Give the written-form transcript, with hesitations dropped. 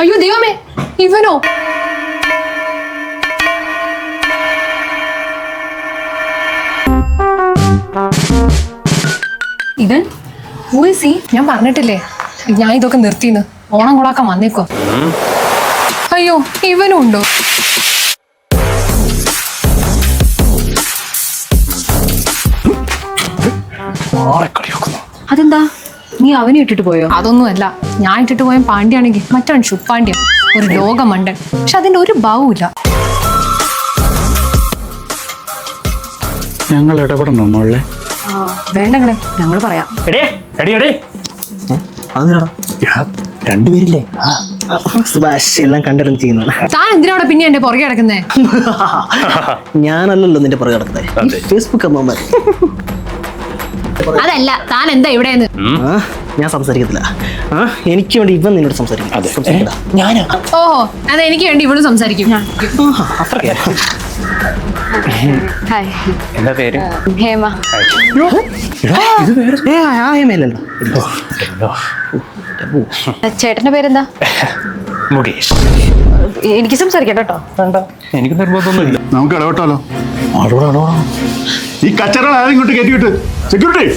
അയ്യോ ദൈവമേ, ഇവനോ? ഇവൻ ഞാൻ പറഞ്ഞിട്ടില്ലേ ഞാൻ ഇതൊക്കെ നിർത്തിന്ന്. ഓണം കൊളാക്കാൻ വന്നേക്കോ. അയ്യോ ഇവനും ഉണ്ടോ? അതെന്താ, നീ അവനെ ഇട്ടിട്ട് പോയോ? അതൊന്നുമല്ല, ഞാൻ ഇട്ടിട്ട് പോയ പാണ്ഡ്യാണെങ്കിൽ മറ്റവൻ ശുപ്പാണ്ഡ്യം, ഒരു ലോകമണ്ടൻ. പക്ഷെ അതിന്റെ ഒരു ഭാവമില്ല. ഞങ്ങൾ ഇടപെടണോ മോളെ? വേണ്ടങ്ങളെ, ഞങ്ങൾ പറയാം. രണ്ടുപേരില്ലേ സുഭാഷ് എല്ലാം കണ്ടിരുന്ന് ചെയ്യുന്നത്. താൻ എന്തിനാ പിന്നെ എന്റെ പുറകെ കിടക്കുന്നേ? ഞാനല്ലല്ലോ നിന്റെ പുറകെ കിടക്കുന്നത്, ഫേസ്ബുക്ക് അമ്മമാർ. അതല്ല, താൻ എന്താ ഇവിടെ? ഞാൻ സംസാരിക്കത്തില്ല. എനിക്ക് വേണ്ടി ഇവൻ നിന്നോട് സംസാരിക്കും. ഓഹോ, അത് എനിക്ക് വേണ്ടി ഇവളും സംസാരിക്കും. ഹായ്, എന്താ പേര്? ഹേമ. ചേട്ടന്റെ പേരെന്താ? മുകേഷ്. എനിക്ക് സംസാരിക്കാം കേട്ടോ. എനിക്ക് നിർബന്ധമൊന്നുമില്ല. നമുക്ക് ഇടപെട്ടാലോ? ഈ കച്ചറ ആരും ഇങ്ങോട്ട് കയറ്റി വിട്ട് സെക്യൂരിറ്റി